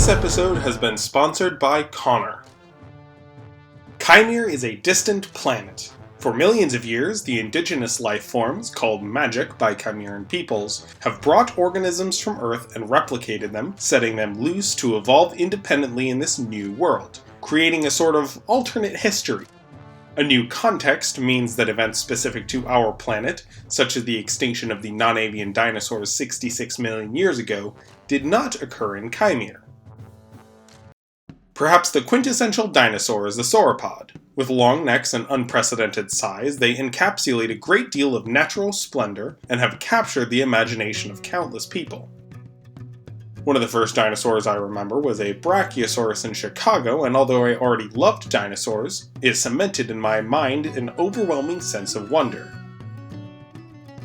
This episode has been sponsored by Connor. Kaimere is a distant planet. For millions of years, the indigenous life forms, called magic by Chimeran peoples, have brought organisms from Earth and replicated them, setting them loose to evolve independently in this new world, creating a sort of alternate history. A new context means that events specific to our planet, such as the extinction of the non-avian dinosaurs 66 million years ago, did not occur in Kaimere. Perhaps the quintessential dinosaur is the sauropod. With long necks and unprecedented size, they encapsulate a great deal of natural splendor and have captured the imagination of countless people. One of the first dinosaurs I remember was a Brachiosaurus in Chicago, and although I already loved dinosaurs, it cemented in my mind an overwhelming sense of wonder.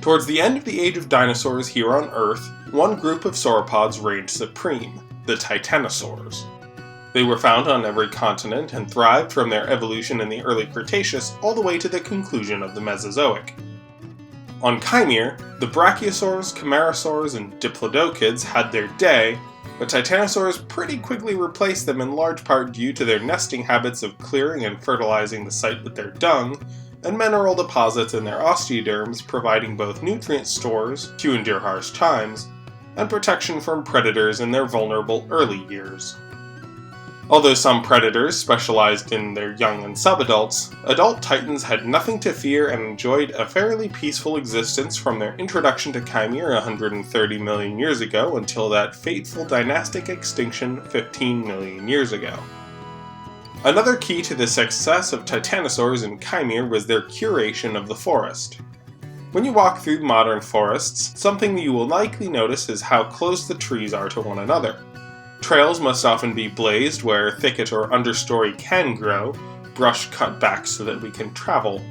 Towards the end of the age of dinosaurs here on Earth, one group of sauropods reigned supreme, the Titanosaurs. They were found on every continent and thrived from their evolution in the early Cretaceous all the way to the conclusion of the Mesozoic. On Kaimere, the Brachiosaurs, Chimerosaurs, and Diplodocids had their day, but Titanosaurs pretty quickly replaced them in large part due to their nesting habits of clearing and fertilizing the site with their dung, and mineral deposits in their osteoderms providing both nutrient stores to endure harsh times, and protection from predators in their vulnerable early years. Although some predators specialized in their young and subadults, adult titans had nothing to fear and enjoyed a fairly peaceful existence from their introduction to Kaimere 130 million years ago until that fateful dynastic extinction 15 million years ago. Another key to the success of Titanosaurs in Kaimere was their curation of the forest. When you walk through modern forests, something you will likely notice is how close the trees are to one another. Trails must often be blazed where thicket or understory can grow, brush cut back so that we can travel.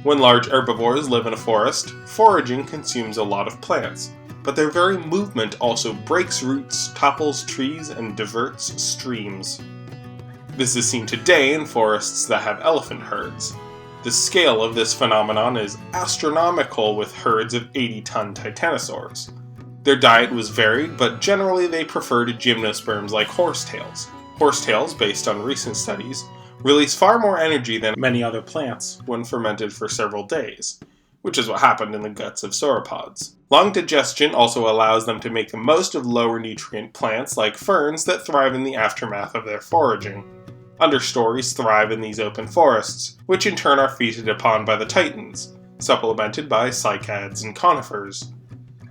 When large herbivores live in a forest, foraging consumes a lot of plants, but their very movement also breaks roots, topples trees, and diverts streams. This is seen today in forests that have elephant herds. The scale of this phenomenon is astronomical with herds of 80-ton titanosaurs. Their diet was varied, but generally they preferred gymnosperms like horsetails. Horsetails, based on recent studies, release far more energy than many other plants when fermented for several days, which is what happened in the guts of sauropods. Long digestion also allows them to make the most of lower nutrient plants like ferns that thrive in the aftermath of their foraging. Understories thrive in these open forests, which in turn are feasted upon by the titans, supplemented by cycads and conifers.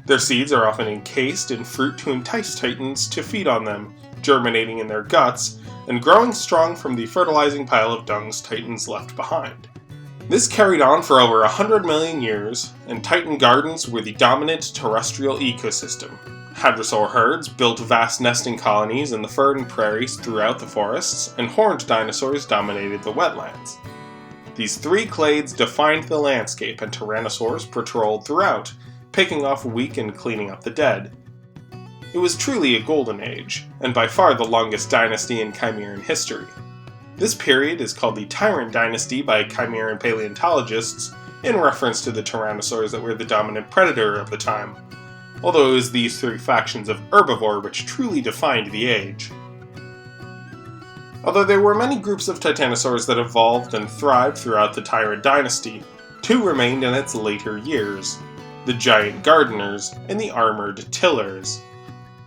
Their seeds are often encased in fruit to entice titans to feed on them, germinating in their guts, and growing strong from the fertilizing pile of dungs titans left behind. This carried on for over 100 million years, and titan gardens were the dominant terrestrial ecosystem. Hadrosaur herds built vast nesting colonies in the fern prairies throughout the forests, and horned dinosaurs dominated the wetlands. These three clades defined the landscape, and tyrannosaurs patrolled throughout, picking off weak and cleaning up the dead. It was truly a golden age, and by far the longest dynasty in Chimeran history. This period is called the Tyrant Dynasty by Chimeran paleontologists, in reference to the tyrannosaurs that were the dominant predator of the time, although it was these three factions of herbivore which truly defined the age. Although there were many groups of titanosaurs that evolved and thrived throughout the Tyrant Dynasty, two remained in its later years: the giant gardeners and the armored tillers.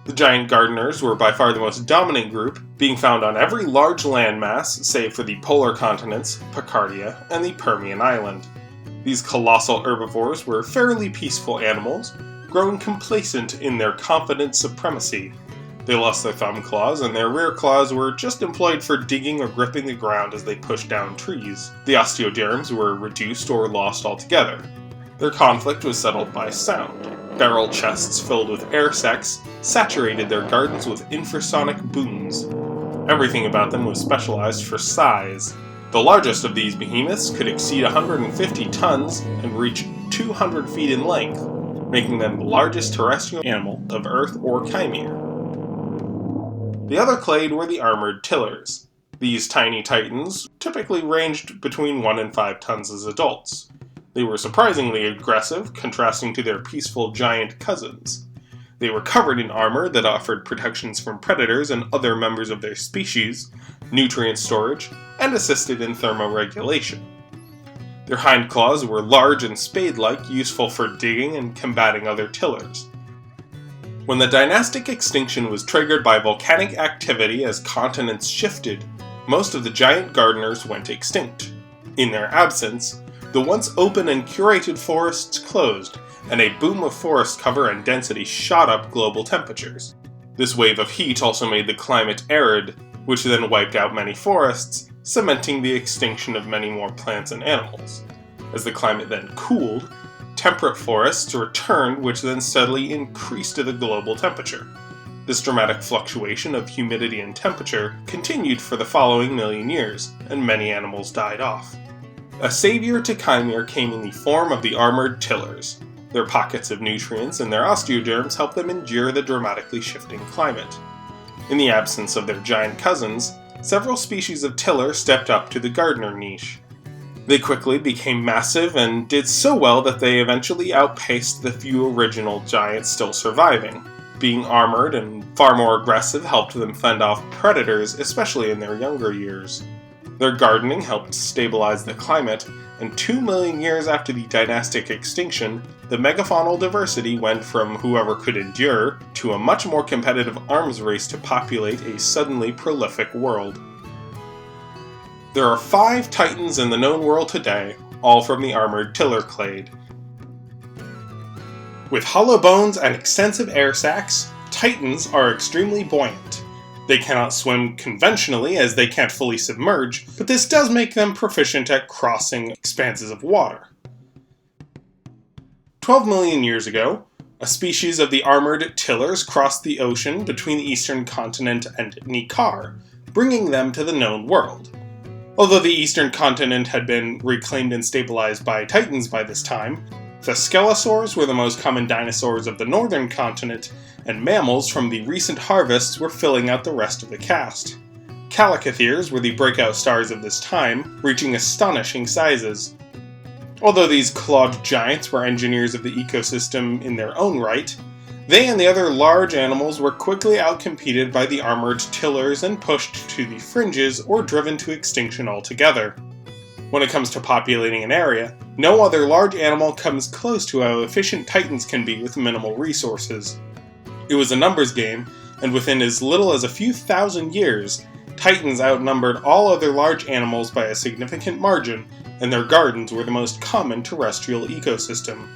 The giant gardeners were by far the most dominant group, being found on every large landmass save for the polar continents, Picardia, and the Permian Island. These colossal herbivores were fairly peaceful animals, growing complacent in their confident supremacy. They lost their thumb claws, and their rear claws were just employed for digging or gripping the ground as they pushed down trees. The osteoderms were reduced or lost altogether. Their conflict was settled by sound. Barrel chests filled with air sacs saturated their gardens with infrasonic booms. Everything about them was specialized for size. The largest of these behemoths could exceed 150 tons and reach 200 feet in length, making them the largest terrestrial animal of Earth or Kaimere. The other clade were the armored tillers. These tiny titans typically ranged between 1 and 5 tons as adults. They were surprisingly aggressive, contrasting to their peaceful giant cousins. They were covered in armor that offered protections from predators and other members of their species, nutrient storage, and assisted in thermoregulation. Their hind claws were large and spade-like, useful for digging and combating other tillers. When the dynastic extinction was triggered by volcanic activity as continents shifted, most of the giant gardeners went extinct. In their absence, the once open and curated forests closed, and a boom of forest cover and density shot up global temperatures. This wave of heat also made the climate arid, which then wiped out many forests, cementing the extinction of many more plants and animals. As the climate then cooled, temperate forests returned, which then steadily increased the global temperature. This dramatic fluctuation of humidity and temperature continued for the following million years, and many animals died off. A savior to Kaimere came in the form of the armored tillers. Their pockets of nutrients and their osteoderms helped them endure the dramatically shifting climate. In the absence of their giant cousins, several species of tiller stepped up to the gardener niche. They quickly became massive and did so well that they eventually outpaced the few original giants still surviving. Being armored and far more aggressive helped them fend off predators, especially in their younger years. Their gardening helped stabilize the climate, and 2 million years after the dynastic extinction, the megafaunal diversity went from whoever could endure to a much more competitive arms race to populate a suddenly prolific world. There are 5 titans in the known world today, all from the armored tiller clade. With hollow bones and extensive air sacs, titans are extremely buoyant. They cannot swim conventionally as they can't fully submerge, but this does make them proficient at crossing expanses of water. 12 million years ago, a species of the armored tillers crossed the ocean between the eastern continent and Nikar, bringing them to the known world. Although the eastern continent had been reclaimed and stabilized by titans by this time, the Skelosaurs were the most common dinosaurs of the northern continent, and mammals from the recent harvests were filling out the rest of the cast. Calicotheres were the breakout stars of this time, reaching astonishing sizes. Although these clawed giants were engineers of the ecosystem in their own right, they and the other large animals were quickly outcompeted by the armored tillers and pushed to the fringes or driven to extinction altogether. When it comes to populating an area, no other large animal comes close to how efficient titans can be with minimal resources. It was a numbers game, and within as little as a few thousand years, titans outnumbered all other large animals by a significant margin, and their gardens were the most common terrestrial ecosystem.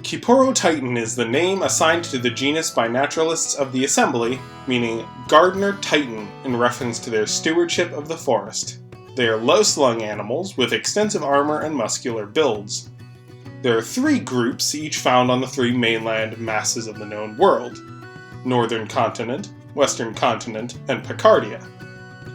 Kiporo-titan is the name assigned to the genus by naturalists of the Assembly, meaning gardener titan in reference to their stewardship of the forest. They are low-slung animals with extensive armor and muscular builds. There are 3 groups, each found on the 3 mainland masses of the known world: Northern Continent, Western Continent, and Picardia.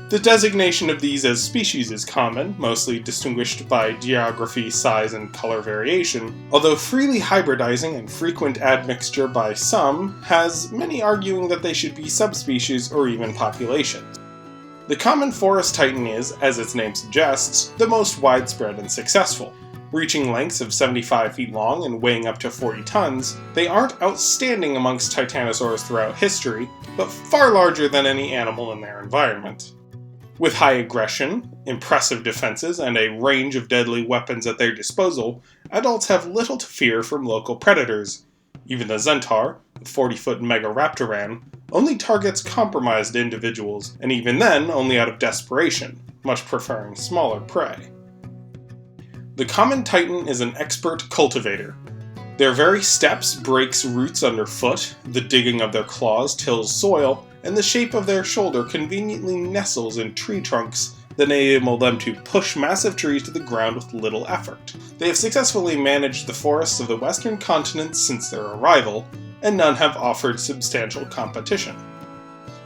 The designation of these as species is common, mostly distinguished by geography, size, and color variation, although freely hybridizing and frequent admixture by some has many arguing that they should be subspecies or even populations. The common forest titan is, as its name suggests, the most widespread and successful. Reaching lengths of 75 feet long and weighing up to 40 tons, they aren't outstanding amongst titanosaurs throughout history, but far larger than any animal in their environment. With high aggression, impressive defenses, and a range of deadly weapons at their disposal, adults have little to fear from local predators. Even the Centaur, the 40-foot Megaraptoran, only targets compromised individuals, and even then only out of desperation, much preferring smaller prey. The common titan is an expert cultivator. Their very steps breaks roots underfoot, the digging of their claws tills soil, and the shape of their shoulder conveniently nestles in tree trunks that enable them to push massive trees to the ground with little effort. They have successfully managed the forests of the western continent since their arrival, and none have offered substantial competition.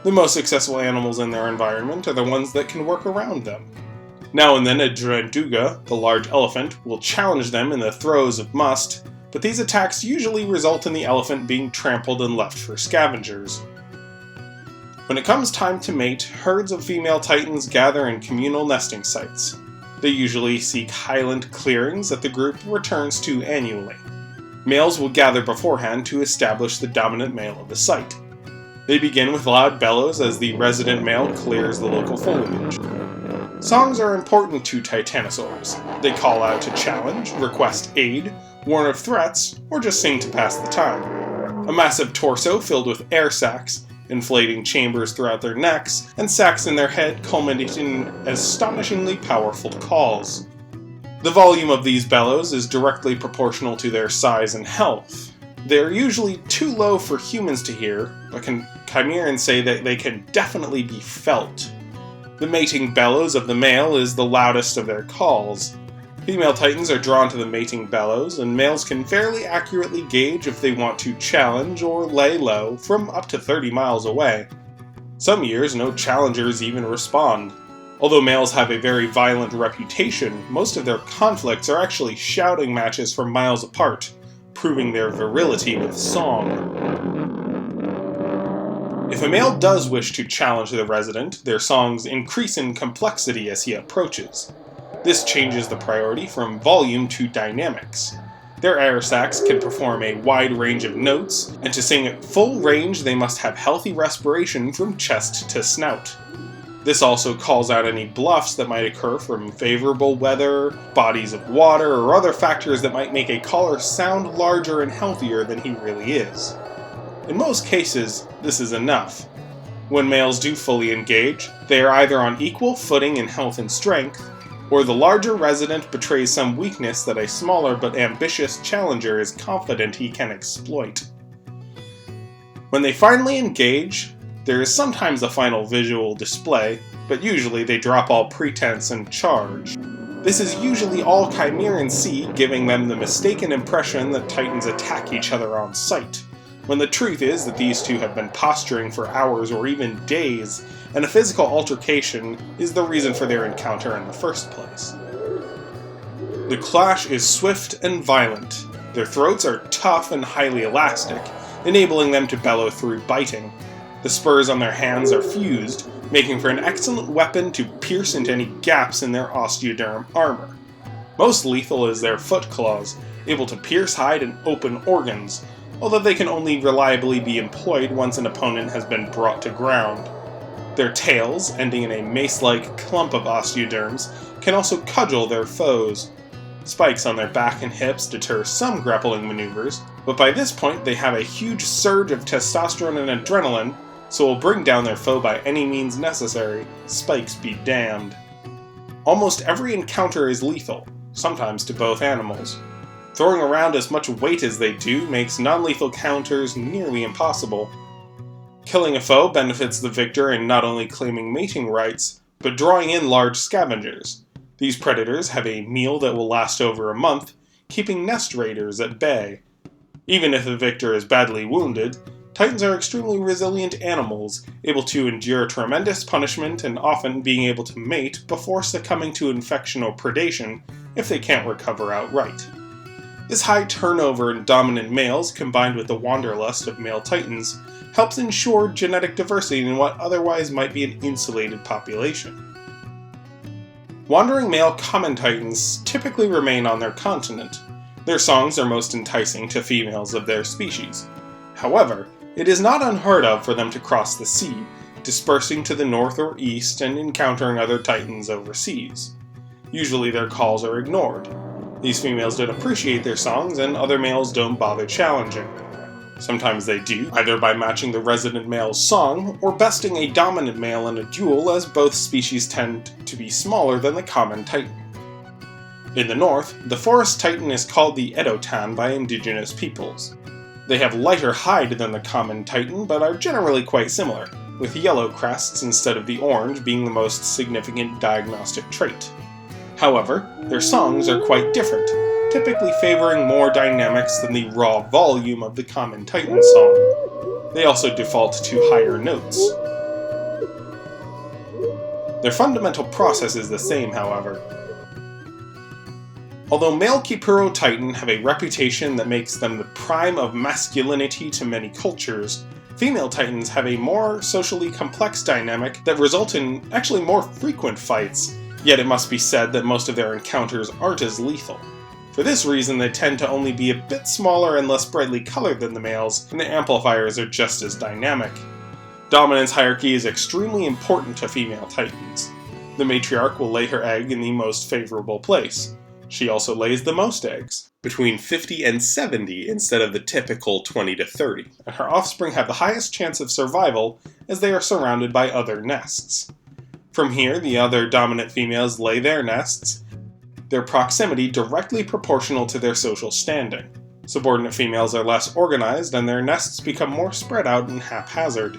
The most successful animals in their environment are the ones that can work around them. Now and then a Dranduga, the large elephant, will challenge them in the throes of must, but these attacks usually result in the elephant being trampled and left for scavengers. When it comes time to mate, herds of female titans gather in communal nesting sites. They usually seek highland clearings that the group returns to annually. Males will gather beforehand to establish the dominant male of the site. They begin with loud bellows as the resident male clears the local foliage. Songs are important to Titanosaurs. They call out to challenge, request aid, warn of threats, or just sing to pass the time. A massive torso filled with air sacs, inflating chambers throughout their necks, and sacs in their head culminating in astonishingly powerful calls. The volume of these bellows is directly proportional to their size and health. They are usually too low for humans to hear, but Kaimere say that they can definitely be felt. The mating bellows of the male is the loudest of their calls. Female titans are drawn to the mating bellows, and males can fairly accurately gauge if they want to challenge or lay low from up to 30 miles away. Some years, no challengers even respond. Although males have a very violent reputation, most of their conflicts are actually shouting matches from miles apart, proving their virility with song. If a male does wish to challenge the resident, their songs increase in complexity as he approaches. This changes the priority from volume to dynamics. Their air sacs can perform a wide range of notes, and to sing at full range they must have healthy respiration from chest to snout. This also calls out any bluffs that might occur from favorable weather, bodies of water, or other factors that might make a caller sound larger and healthier than he really is. In most cases, this is enough. When males do fully engage, they are either on equal footing in health and strength, or the larger resident betrays some weakness that a smaller but ambitious challenger is confident he can exploit. When they finally engage, there is sometimes a final visual display, but usually they drop all pretense and charge. This is usually all Kaimere see, giving them the mistaken impression that titans attack each other on sight, when the truth is that these two have been posturing for hours or even days, and a physical altercation is the reason for their encounter in the first place. The clash is swift and violent. Their throats are tough and highly elastic, enabling them to bellow through biting. The spurs on their hands are fused, making for an excellent weapon to pierce into any gaps in their osteoderm armor. Most lethal is their foot claws, able to pierce hide and open organs, although they can only reliably be employed once an opponent has been brought to ground. Their tails, ending in a mace-like clump of osteoderms, can also cudgel their foes. Spikes on their back and hips deter some grappling maneuvers, but by this point they have a huge surge of testosterone and adrenaline, so will bring down their foe by any means necessary, spikes be damned. Almost every encounter is lethal, sometimes to both animals. Throwing around as much weight as they do makes non-lethal counters nearly impossible. Killing a foe benefits the victor in not only claiming mating rights, but drawing in large scavengers. These predators have a meal that will last over a month, keeping nest raiders at bay. Even if the victor is badly wounded, titans are extremely resilient animals, able to endure tremendous punishment and often being able to mate before succumbing to infection or predation if they can't recover outright. This high turnover in dominant males, combined with the wanderlust of male titans, helps ensure genetic diversity in what otherwise might be an insulated population. Wandering male common titans typically remain on their continent. Their songs are most enticing to females of their species. However, it is not unheard of for them to cross the sea, dispersing to the north or east and encountering other titans overseas. Usually their calls are ignored. These females don't appreciate their songs, and other males don't bother challenging. Sometimes they do, either by matching the resident male's song, or besting a dominant male in a duel, as both species tend to be smaller than the common titan. In the north, the forest titan is called the Edotan by indigenous peoples. They have lighter hide than the common titan, but are generally quite similar, with yellow crests instead of the orange being the most significant diagnostic trait. However, their songs are quite different, typically favoring more dynamics than the raw volume of the common titan song. They also default to higher notes. Their fundamental process is the same, however. Although male Kipuro Titan have a reputation that makes them the prime of masculinity to many cultures, female Titans have a more socially complex dynamic that results in actually more frequent fights. Yet it must be said that most of their encounters aren't as lethal. For this reason, they tend to only be a bit smaller and less brightly colored than the males, and the amplifiers are just as dynamic. Dominance hierarchy is extremely important to female titans. The matriarch will lay her egg in the most favorable place. She also lays the most eggs, between 50 and 70 instead of the typical 20 to 30, and her offspring have the highest chance of survival as they are surrounded by other nests. From here, the other dominant females lay their nests, their proximity directly proportional to their social standing. Subordinate females are less organized and their nests become more spread out and haphazard.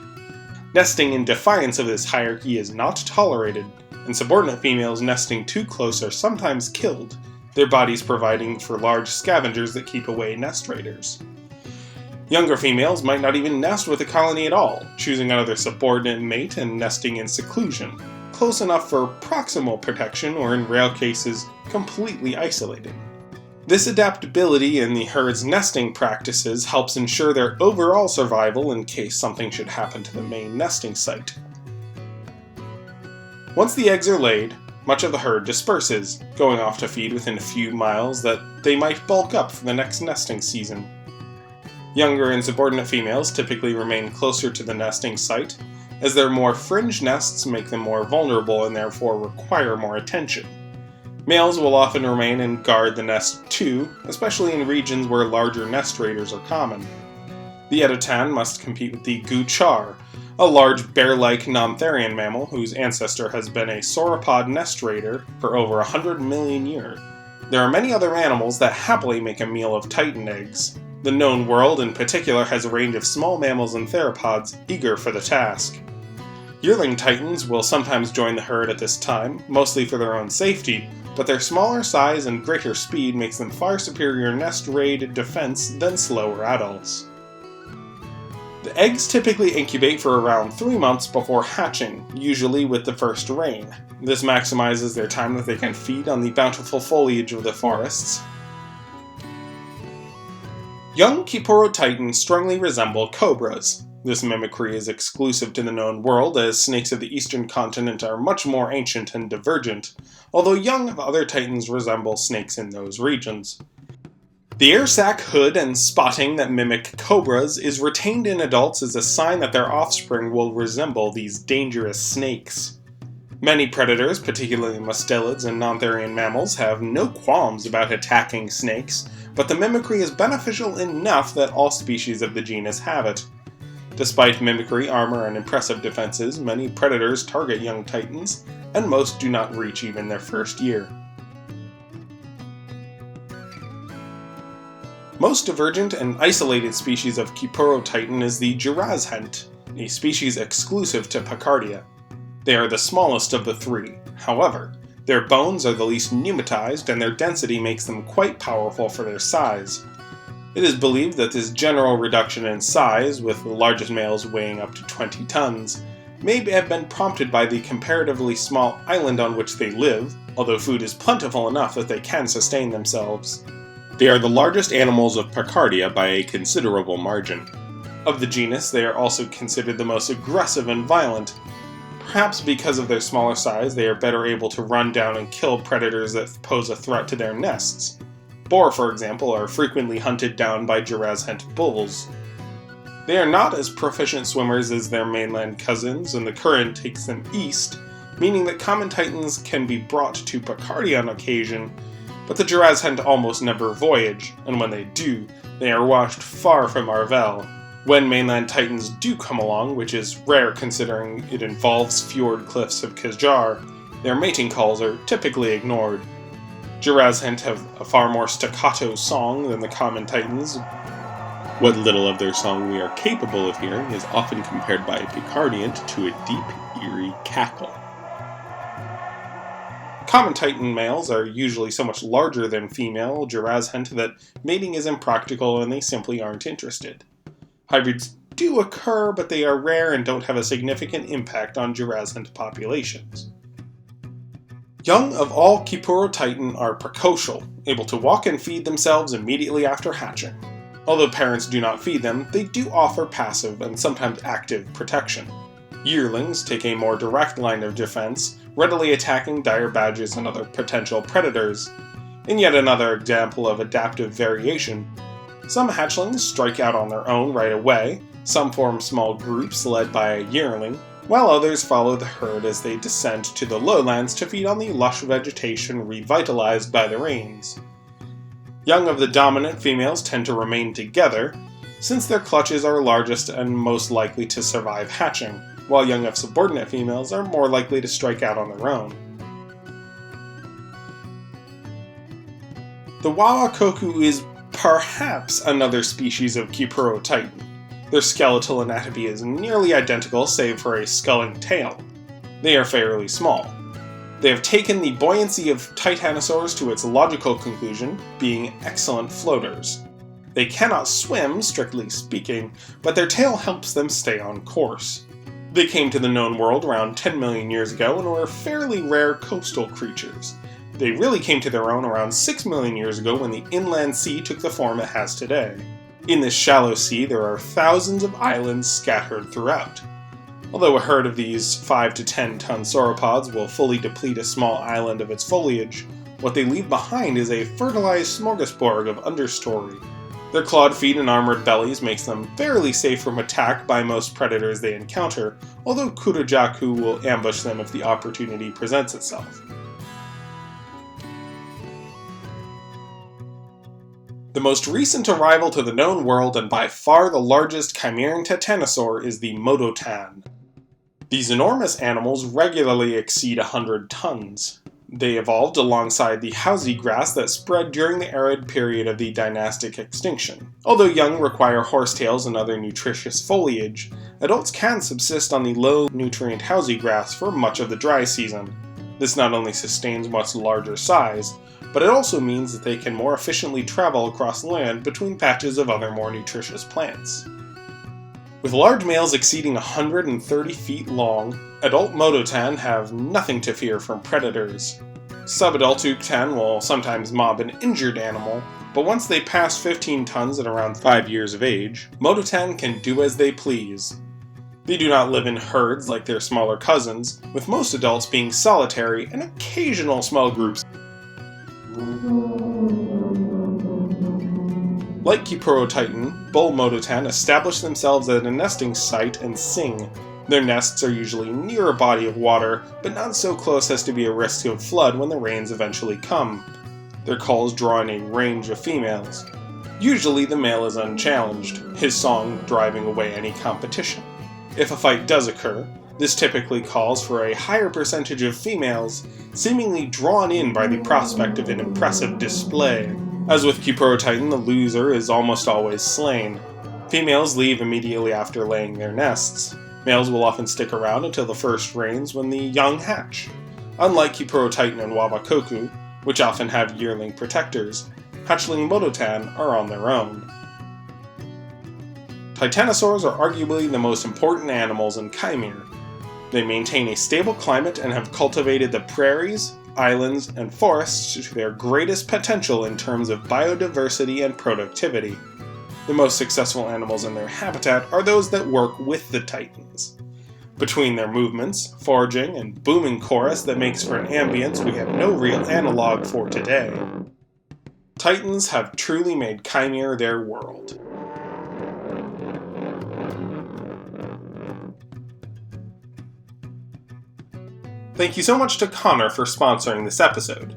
Nesting in defiance of this hierarchy is not tolerated, and subordinate females nesting too close are sometimes killed, their bodies providing for large scavengers that keep away nest raiders. Younger females might not even nest with a colony at all, choosing another subordinate mate and nesting in seclusion, close enough for proximal protection or in rare cases, completely isolated. This adaptability in the herd's nesting practices helps ensure their overall survival in case something should happen to the main nesting site. Once the eggs are laid, much of the herd disperses, going off to feed within a few miles that they might bulk up for the next nesting season. Younger and subordinate females typically remain closer to the nesting site, as their more fringe nests make them more vulnerable and therefore require more attention. Males will often remain and guard the nest too, especially in regions where larger nest raiders are common. The Editan must compete with the Guchar, a large bear-like Nontherian mammal whose ancestor has been a sauropod nest raider for over 100 million years. There are many other animals that happily make a meal of titan eggs. The known world in particular has a range of small mammals and theropods eager for the task. Yearling titans will sometimes join the herd at this time, mostly for their own safety, but their smaller size and greater speed makes them far superior nest raid defense than slower adults. The eggs typically incubate for around 3 months before hatching, usually with the first rain. This maximizes their time that they can feed on the bountiful foliage of the forests. Young Kiporo titans strongly resemble cobras. This mimicry is exclusive to the known world, as snakes of the eastern continent are much more ancient and divergent, although young of other titans resemble snakes in those regions. The air sac hood and spotting that mimic cobras is retained in adults as a sign that their offspring will resemble these dangerous snakes. Many predators, particularly mustelids and nontherian mammals, have no qualms about attacking snakes, but the mimicry is beneficial enough that all species of the genus have it. Despite mimicry, armor, and impressive defenses, many predators target young titans, and most do not reach even their first year. Most divergent and isolated species of Kiporo titan is the Girazhent, a species exclusive to Picardia. They are the smallest of the three. However, their bones are the least pneumatized, and their density makes them quite powerful for their size. It is believed that this general reduction in size, with the largest males weighing up to 20 tons, may have been prompted by the comparatively small island on which they live, although food is plentiful enough that they can sustain themselves. They are the largest animals of Picardia by a considerable margin. Of the genus, they are also considered the most aggressive and violent. Perhaps because of their smaller size, they are better able to run down and kill predators that pose a threat to their nests. Boar, for example, are frequently hunted down by Girazhent bulls. They are not as proficient swimmers as their mainland cousins, and the current takes them east, meaning that common titans can be brought to Picardia on occasion, but the Girazhent almost never voyage, and when they do, they are washed far from Arvel. When mainland titans do come along, which is rare considering it involves fjord cliffs of Kazjar, their mating calls are typically ignored. Girazhent have a far more staccato song than the common titans. What little of their song we are capable of hearing is often compared by a Picardian to a deep, eerie cackle. Common titan males are usually so much larger than female Girazhent that mating is impractical and they simply aren't interested. Hybrids do occur, but they are rare and don't have a significant impact on Girazhent populations. Young of all Kiporo titan are precocial, able to walk and feed themselves immediately after hatching. Although parents do not feed them, they do offer passive and sometimes active protection. Yearlings take a more direct line of defense, readily attacking dire badgers and other potential predators. In yet another example of adaptive variation, some hatchlings strike out on their own right away, some form small groups led by a yearling, while others follow the herd as they descend to the lowlands to feed on the lush vegetation revitalized by the rains. Young of the dominant females tend to remain together, since their clutches are largest and most likely to survive hatching, while young of subordinate females are more likely to strike out on their own. The Wawakoku is perhaps another species of Curoptitan. Their skeletal anatomy is nearly identical save for a sculling tail. They are fairly small. They have taken the buoyancy of Titanosaurs to its logical conclusion, being excellent floaters. They cannot swim, strictly speaking, but their tail helps them stay on course. They came to the known world around 10 million years ago and were fairly rare coastal creatures. They really came to their own around 6 million years ago when the inland sea took the form it has today. In this shallow sea, there are thousands of islands scattered throughout. Although a herd of these 5 to 10 ton sauropods will fully deplete a small island of its foliage, what they leave behind is a fertilized smorgasbord of understory. Their clawed feet and armored bellies makes them fairly safe from attack by most predators they encounter, although Kurojaku will ambush them if the opportunity presents itself. The most recent arrival to the known world and by far the largest Chimeran titanosaur is the Modotan. These enormous animals regularly exceed 100 tons. They evolved alongside the housey grass that spread during the arid period of the dynastic extinction. Although young require horsetails and other nutritious foliage, adults can subsist on the low-nutrient housey grass for much of the dry season. This not only sustains much larger size, but it also means that they can more efficiently travel across land between patches of other more nutritious plants. With large males exceeding 130 feet long, adult Modotan have nothing to fear from predators. Subadult Uktan will sometimes mob an injured animal, but once they pass 15 tons at around 5 years of age, Modotan can do as they please. They do not live in herds like their smaller cousins, with most adults being solitary and occasional small groups. Like Curoptitan, bull Modotan establish themselves at a nesting site and sing. Their nests are usually near a body of water, but not so close as to be a risk of flood when the rains eventually come. Their calls draw in a range of females. Usually the male is unchallenged, his song driving away any competition. If a fight does occur, this typically calls for a higher percentage of females, seemingly drawn in by the prospect of an impressive display. As with Curoptitan, the loser is almost always slain. Females leave immediately after laying their nests. Males will often stick around until the first rains when the young hatch. Unlike Curoptitan and Wawakoku, which often have yearling protectors, hatchling Modotan are on their own. Titanosaurs are arguably the most important animals in Kaimere. They maintain a stable climate and have cultivated the prairies, islands, and forests to their greatest potential in terms of biodiversity and productivity. The most successful animals in their habitat are those that work with the titans. Between their movements, foraging, and booming chorus that makes for an ambience we have no real analog for today, titans have truly made Kaimere their world. Thank you so much to Connor for sponsoring this episode.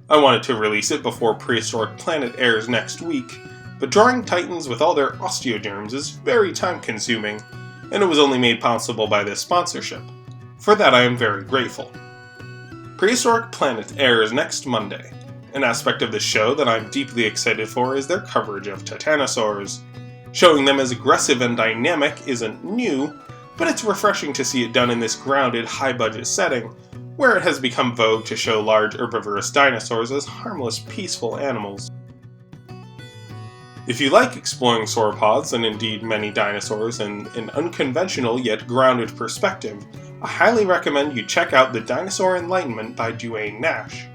I wanted to release it before Prehistoric Planet airs next week, but drawing titans with all their osteoderms is very time-consuming, and it was only made possible by this sponsorship. For that I am very grateful. Prehistoric Planet airs next Monday. An aspect of the show that I'm deeply excited for is their coverage of Titanosaurs. Showing them as aggressive and dynamic isn't new, but it's refreshing to see it done in this grounded, high-budget setting, where it has become vogue to show large herbivorous dinosaurs as harmless, peaceful animals. If you like exploring sauropods, and indeed many dinosaurs, in an unconventional yet grounded perspective, I highly recommend you check out The Dinosaur Enlightenment by Duane Nash.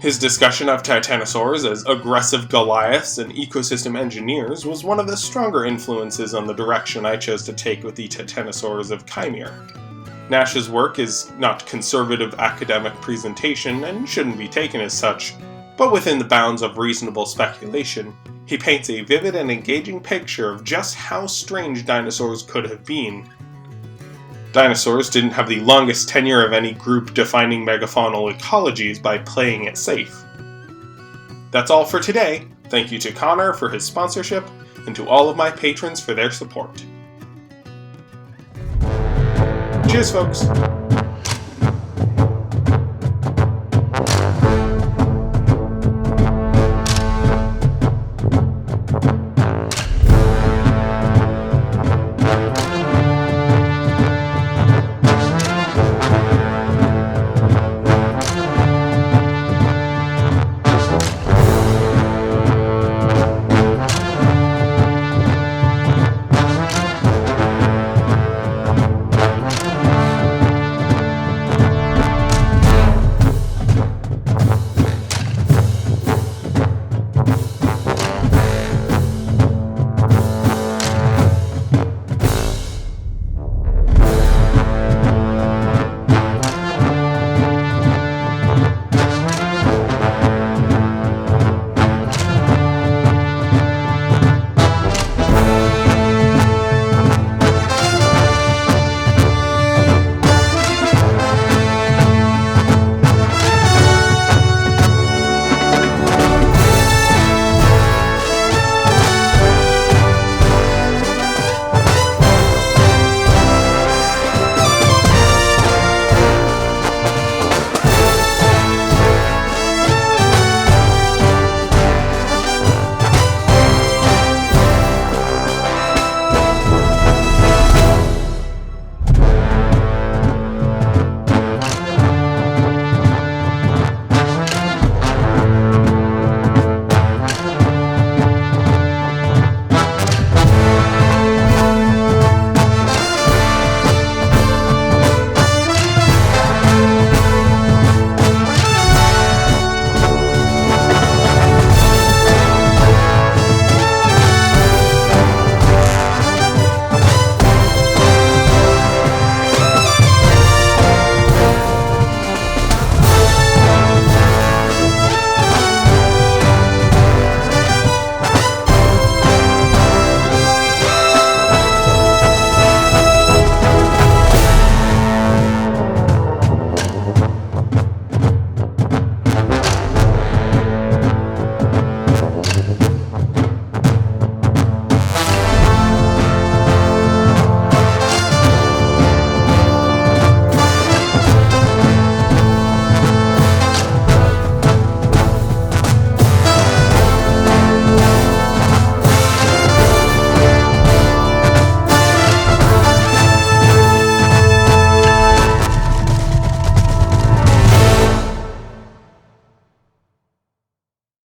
His discussion of titanosaurs as aggressive Goliaths and ecosystem engineers was one of the stronger influences on the direction I chose to take with the titanosaurs of Kaimere. Nash's work is not conservative academic presentation and shouldn't be taken as such, but within the bounds of reasonable speculation, he paints a vivid and engaging picture of just how strange dinosaurs could have been. Dinosaurs didn't have the longest tenure of any group defining megafaunal ecologies by playing it safe. That's all for today. Thank you to Connor for his sponsorship, and to all of my patrons for their support. Cheers, folks!